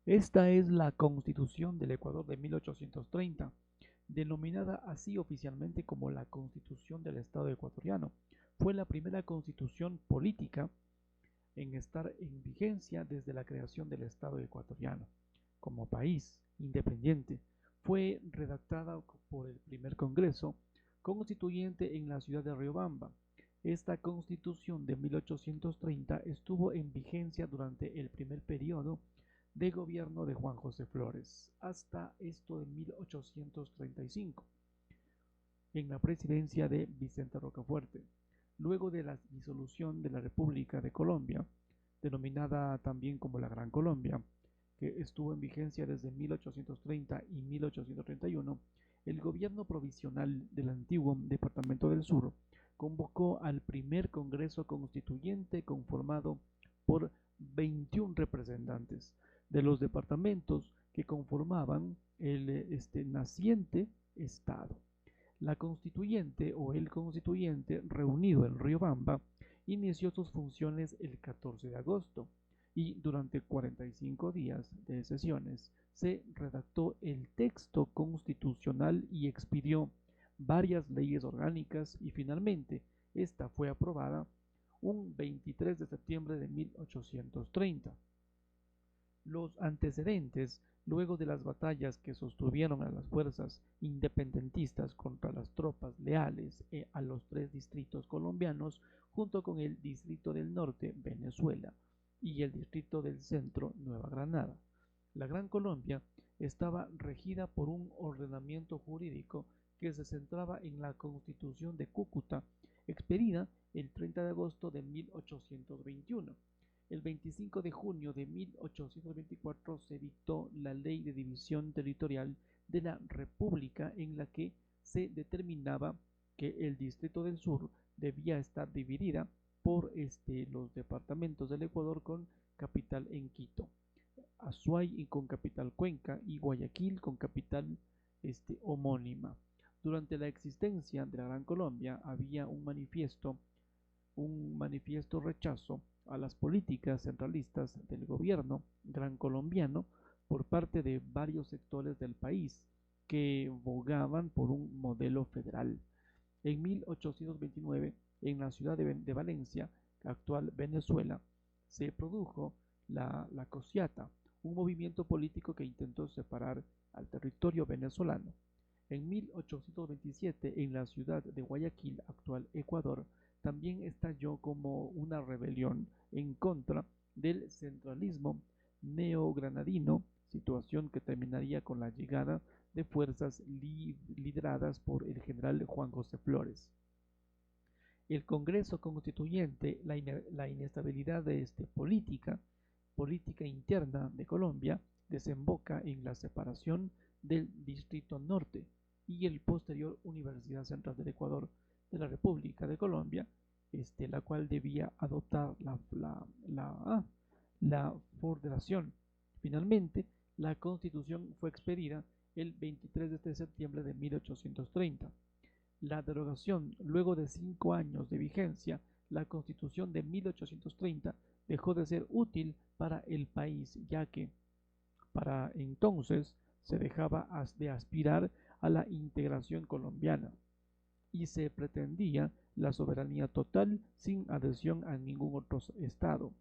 Esta es la Constitución del Ecuador de 1830, denominada así oficialmente como la Constitución del Estado ecuatoriano. Fue la primera constitución política en estar en vigencia desde la creación del Estado ecuatoriano. Como país independiente, fue redactada por el primer Congreso Constituyente en la ciudad de Riobamba. Esta constitución de 1830 estuvo en vigencia durante el primer periodo de gobierno de Juan José Flores, hasta esto de 1835, en la presidencia de Vicente Rocafuerte. Luego de la disolución de la República de Colombia, denominada también como la Gran Colombia, que estuvo en vigencia desde 1830 y 1831, el gobierno provisional del antiguo Departamento del Sur convocó al primer Congreso Constituyente conformado por 21 representantes de los departamentos que conformaban el naciente Estado. La constituyente o el constituyente reunido en Riobamba inició sus funciones el 14 de agosto y durante 45 días de sesiones se redactó el texto constitucional y expidió varias leyes orgánicas y finalmente esta fue aprobada un 23 de septiembre de 1830. Los antecedentes, luego de las batallas que sostuvieron a las fuerzas independentistas contra las tropas leales a los tres distritos colombianos, junto con el Distrito del Norte, Venezuela, y el Distrito del Centro, Nueva Granada. La Gran Colombia estaba regida por un ordenamiento jurídico que se centraba en la Constitución de Cúcuta, expedida el 30 de agosto de 1821. El 25 de junio de 1824 se dictó la Ley de División Territorial de la República en la que se determinaba que el Distrito del Sur debía estar dividida por los departamentos del Ecuador con capital en Quito, Azuay con capital Cuenca y Guayaquil con capital homónima. Durante la existencia de la Gran Colombia había un manifiesto rechazo a las políticas centralistas del gobierno gran colombiano por parte de varios sectores del país que bogaban por un modelo federal. En 1829, en la ciudad de Valencia, actual Venezuela, se produjo la Cociata, un movimiento político que intentó separar al territorio venezolano. En 1827, en la ciudad de Guayaquil, actual Ecuador, también estalló como una rebelión en contra del centralismo neogranadino, situación que terminaría con la llegada de fuerzas lideradas por el general Juan José Flores. El Congreso Constituyente, la inestabilidad de política interna de Colombia, desemboca en la separación del Distrito Norte y el posterior Universidad Central del Ecuador de la República de Colombia, la cual debía adoptar la federación. Finalmente, la Constitución fue expedida el 23 de septiembre de 1830. La derogación, luego de 5 años de vigencia, la Constitución de 1830 dejó de ser útil para el país, ya que para entonces se dejaba de aspirar a la integración colombiana y se pretendía la soberanía total sin adhesión a ningún otro estado.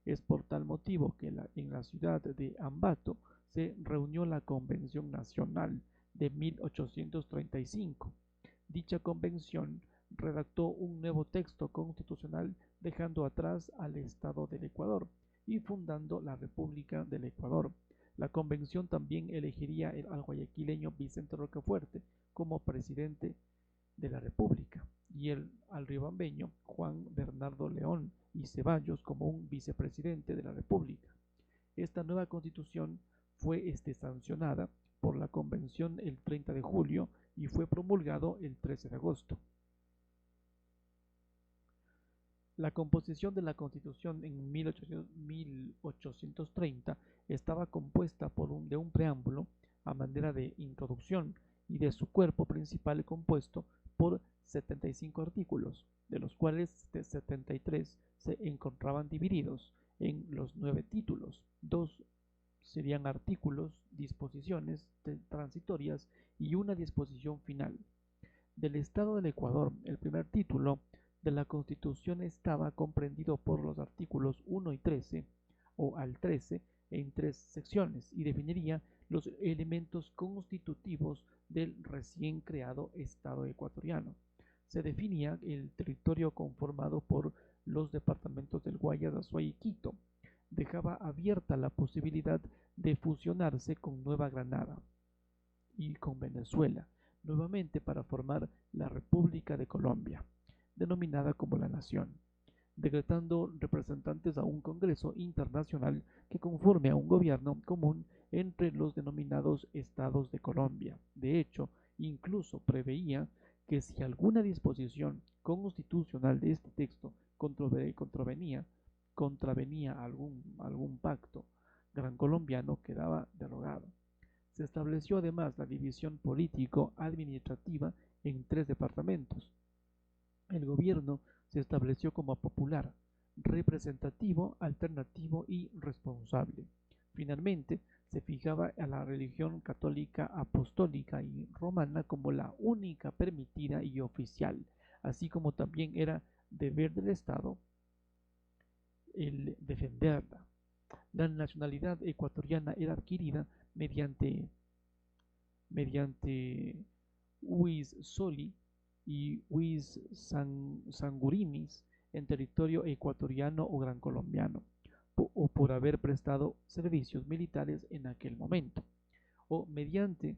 Es por tal motivo que en la ciudad de Ambato se reunió la Convención Nacional de 1835. Dicha convención redactó un nuevo texto constitucional dejando atrás al Estado del Ecuador y fundando la República del Ecuador. La convención también elegiría al guayaquileño Vicente Rocafuerte como presidente de la República y al riobambeño Juan Bernardo León y Ceballos como un vicepresidente de la República. Esta nueva constitución fue sancionada por la convención el 30 de julio y fue promulgado el 13 de agosto. La composición de la Constitución en 1830 estaba compuesta de un preámbulo a manera de introducción y de su cuerpo principal compuesto por 75 artículos, de los cuales 73 se encontraban divididos en los 9 títulos, 2 serían artículos, disposiciones transitorias y una disposición final. Del Estado del Ecuador, el primer título de la Constitución estaba comprendido por los artículos 1 y 13 o al 13 en 3 secciones y definiría los elementos constitutivos del recién creado Estado ecuatoriano. Se definía el territorio conformado por los departamentos del Guayas, Azuay y Quito. Dejaba abierta la posibilidad de fusionarse con Nueva Granada y con Venezuela, nuevamente para formar la República de Colombia, denominada como la Nación, decretando representantes a un Congreso internacional que conforme a un gobierno común entre los denominados Estados de Colombia. De hecho, incluso preveía que si alguna disposición constitucional de este texto contravenía algún pacto gran colombiano, quedaba derogado. Se estableció además la división político-administrativa en 3 departamentos. El gobierno se estableció como popular, representativo, alternativo y responsable. Finalmente, se fijaba a la religión católica, apostólica y romana como la única permitida y oficial, así como también era deber del Estado el defenderla. La nacionalidad ecuatoriana era adquirida mediante Uis Soli y Uis Sangurinis en territorio ecuatoriano o gran colombiano, o por haber prestado servicios militares en aquel momento, o mediante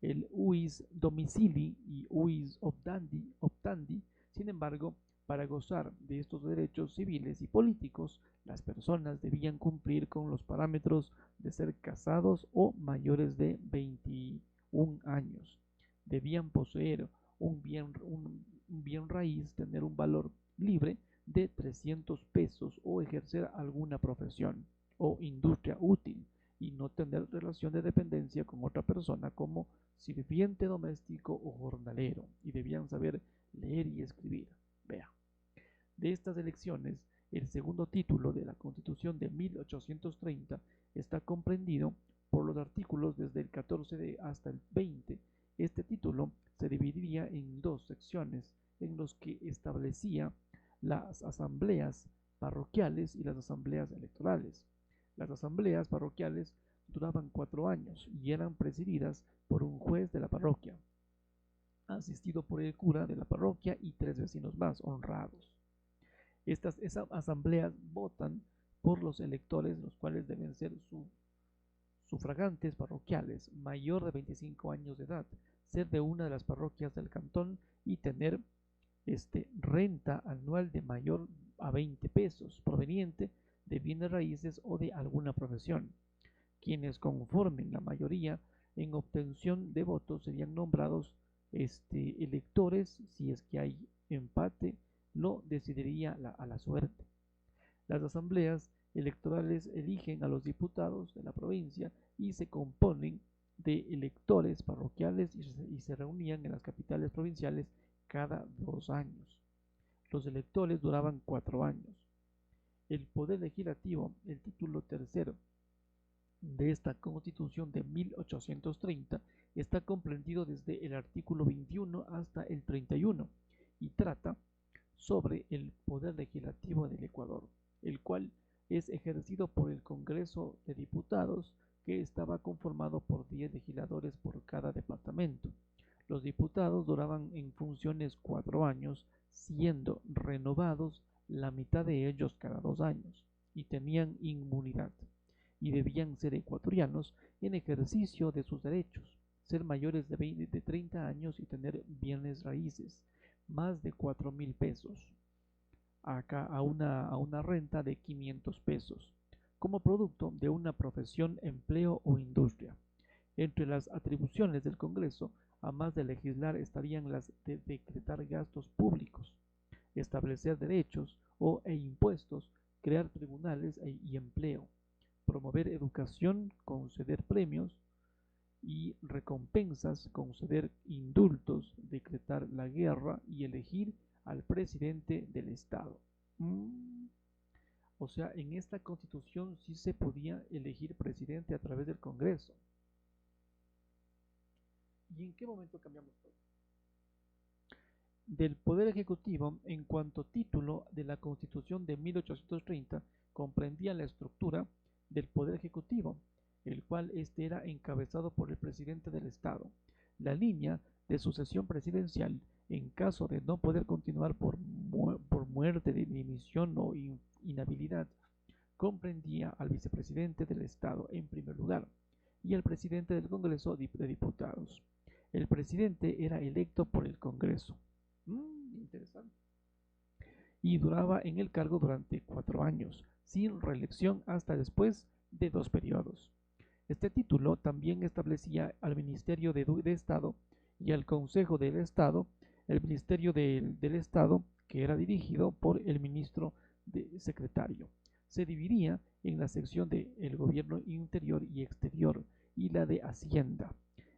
el Uis Domicili y Uis Optandi. Sin embargo, para gozar de estos derechos civiles y políticos, las personas debían cumplir con los parámetros de ser casados o mayores de 21 años. Debían poseer un bien raíz, tener un valor libre de 300 pesos o ejercer alguna profesión o industria útil y no tener relación de dependencia con otra persona como sirviente doméstico o jornalero, y debían saber leer y escribir. Vea, de estas elecciones, el segundo título de la Constitución de 1830 está comprendido por los artículos desde el 14 hasta el 20. Este título se dividiría en 2 secciones en los que establecía las asambleas parroquiales y las asambleas electorales. Las asambleas parroquiales duraban 4 años y eran presididas por un juez de la parroquia, asistido por el cura de la parroquia y 3 vecinos más honrados. Estas asambleas votan por los electores, los cuales deben ser sufragantes parroquiales, mayor de 25 años de edad, ser de una de las parroquias del cantón y tener renta anual de mayor a 20 pesos, proveniente de bienes raíces o de alguna profesión. Quienes conformen la mayoría en obtención de votos serían nombrados electores. Si es que hay empate, lo decidiría a la suerte. Las asambleas electorales eligen a los diputados de la provincia y se componen de electores parroquiales y se reunían en las capitales provinciales cada 2 años. Los electores duraban 4 años. El poder legislativo, el título tercero de esta Constitución de 1830, está comprendido desde el artículo 21 hasta el 31 y trata sobre el poder legislativo del Ecuador, el cual es ejercido por el Congreso de Diputados, que estaba conformado por 10 legisladores por cada departamento. Los diputados duraban en funciones 4 años, siendo renovados la mitad de ellos cada 2 años, y tenían inmunidad, y debían ser ecuatorianos en ejercicio de sus derechos, ser mayores de 30 años y tener bienes raíces, más de 4.000 pesos, acá a una renta de 500 pesos, como producto de una profesión, empleo o industria. Entre las atribuciones del Congreso, a más de legislar, estarían las de decretar gastos públicos, establecer derechos e impuestos, crear tribunales y empleo, promover educación, conceder premios y recompensas, conceder indultos, decretar la guerra y elegir al presidente del Estado. O sea, en esta constitución sí se podía elegir presidente a través del Congreso. ¿Y en qué momento cambiamos todo? Del Poder Ejecutivo, en cuanto título de la Constitución de 1830, comprendía la estructura del Poder Ejecutivo, el cual este era encabezado por el presidente del Estado. La línea de sucesión presidencial, en caso de no poder continuar por muerte, dimisión o inhabilidad, comprendía al vicepresidente del Estado en primer lugar y al presidente del Congreso de Diputados. El presidente era electo por el Congreso. Interesante. Y duraba en el cargo durante 4 años, sin reelección hasta después de 2 periodos. Este título también establecía al Ministerio de Estado y al Consejo del Estado. El Ministerio del Estado, que era dirigido por el ministro secretario, se dividía en la sección de el gobierno interior y exterior y la de Hacienda,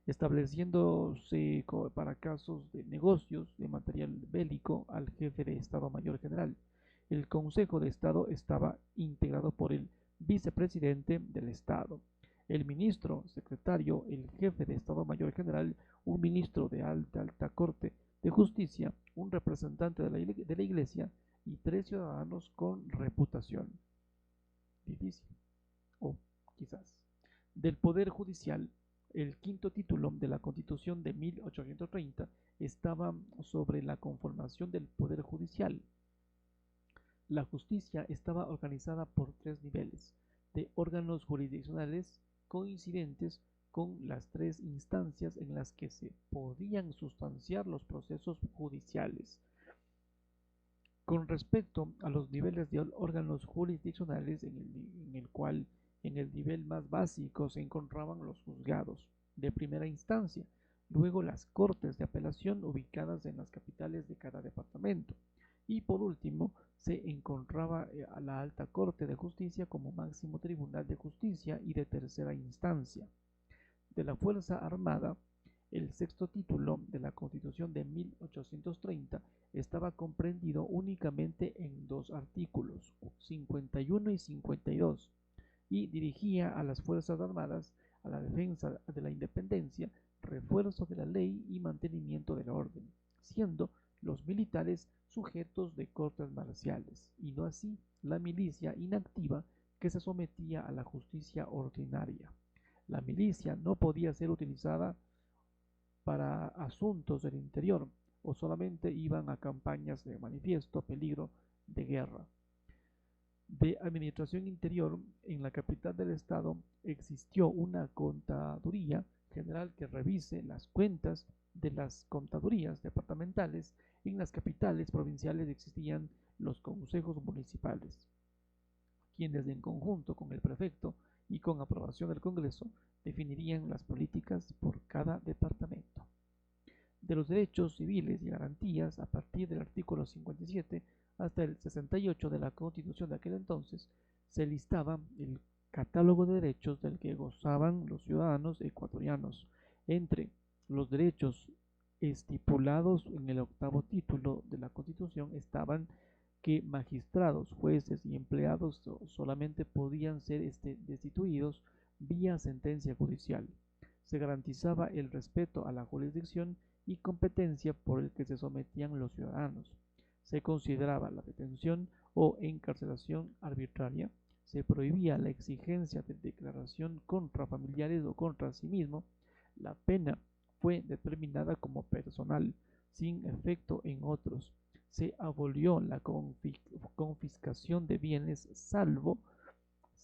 estableciéndose para casos de negocios de material bélico al jefe de Estado Mayor General. El Consejo de Estado estaba integrado por el vicepresidente del Estado, el ministro secretario, el jefe de Estado Mayor General, un ministro de alta corte de justicia, un representante de la Iglesia y 3 ciudadanos con reputación. Difícil, o quizás. Del Poder Judicial, el quinto título de la Constitución de 1830 estaba sobre la conformación del Poder Judicial. La justicia estaba organizada por 3 niveles de órganos jurisdiccionales coincidentes con las 3 instancias en las que se podían sustanciar los procesos judiciales. Con respecto a los niveles de órganos jurisdiccionales, en el nivel más básico se encontraban los juzgados de primera instancia, luego las cortes de apelación ubicadas en las capitales de cada departamento, y por último se encontraba a la Alta Corte de Justicia como máximo tribunal de justicia y de tercera instancia. De la Fuerza Armada, el sexto título de la Constitución de 1830 estaba comprendido únicamente en 2 artículos, 51 y 52, y dirigía a las Fuerzas Armadas a la defensa de la independencia, refuerzo de la ley y mantenimiento del orden, siendo los militares sujetos de cortes marciales, y no así la milicia inactiva que se sometía a la justicia ordinaria. La milicia no podía ser utilizada para asuntos del interior o solamente iban a campañas de manifiesto peligro de guerra. De administración interior, en la capital del estado existió una contaduría general que revise las cuentas de las contadurías departamentales. En las capitales provinciales existían los consejos municipales, quienes en conjunto con el prefecto y con aprobación del Congreso definirían las políticas por cada departamento. De los derechos civiles y garantías, a partir del artículo 57 hasta el 68 de la Constitución de aquel entonces, se listaba el catálogo de derechos del que gozaban los ciudadanos ecuatorianos. Entre los derechos estipulados en el octavo título de la Constitución estaban que magistrados, jueces y empleados solamente podían ser destituidos vía sentencia judicial. Se garantizaba el respeto a la jurisdicción y competencia por el que se sometían los ciudadanos. Se consideraba la detención o encarcelación arbitraria. Se prohibía la exigencia de declaración contra familiares o contra sí mismo. La pena fue determinada como personal, sin efecto en otros. Se abolió la confiscación de bienes, salvo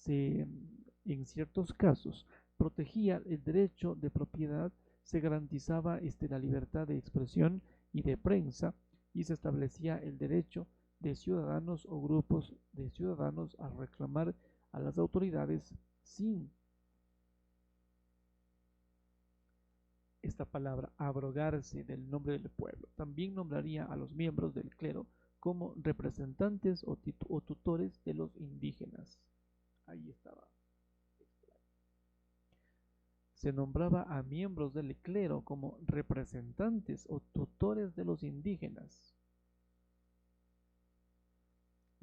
en ciertos casos protegía el derecho de propiedad, se garantizaba la libertad de expresión y de prensa, y se establecía el derecho de ciudadanos o grupos de ciudadanos a reclamar a las autoridades sin esta palabra abrogarse del nombre del pueblo. También nombraría a los miembros del clero como representantes o tutores de los indígenas. Ahí estaba. Se nombraba a miembros del clero como representantes o tutores de los indígenas.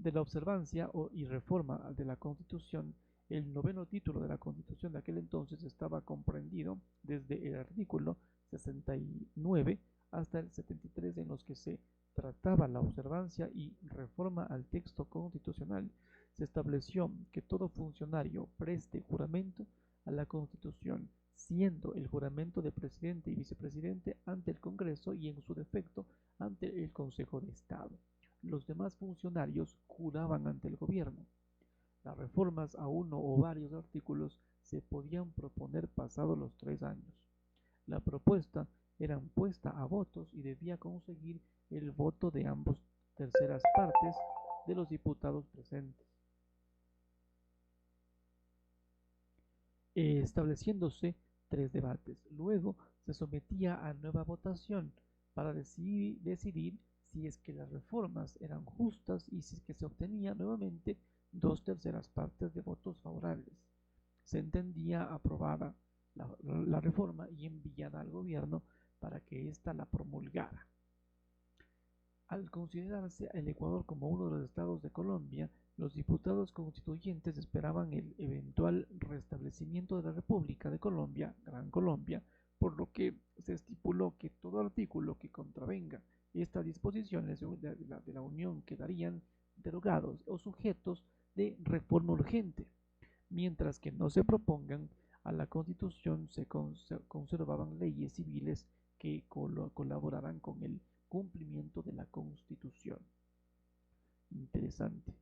de la observancia y reforma de la Constitución, el noveno título de la Constitución de aquel entonces estaba comprendido desde el artículo 69 hasta el 73, en los que se trataba la observancia y reforma al texto constitucional. Se estableció que todo funcionario preste juramento a la Constitución, siendo el juramento de presidente y vicepresidente ante el Congreso y, en su defecto, ante el Consejo de Estado. Los demás funcionarios juraban ante el gobierno. Las reformas a uno o varios artículos se podían proponer pasados los 3 años. La propuesta era puesta a votos y debía conseguir el voto de ambas terceras partes de los diputados presentes, estableciéndose 3 debates. Luego se sometía a nueva votación para decidir si es que las reformas eran justas y si es que se obtenía nuevamente 2/3 partes de votos favorables. Se entendía aprobada la reforma y enviada al gobierno para que ésta la promulgara. Al considerarse el Ecuador como uno de los estados de Colombia, los diputados constituyentes esperaban el eventual restablecimiento de la República de Colombia, Gran Colombia, por lo que se estipuló que todo artículo que contravenga estas disposiciones de la Unión quedarían derogados o sujetos de reforma urgente, mientras que no se propongan a la Constitución se conservaban leyes civiles que colaboraran con el cumplimiento de la Constitución. Interesante.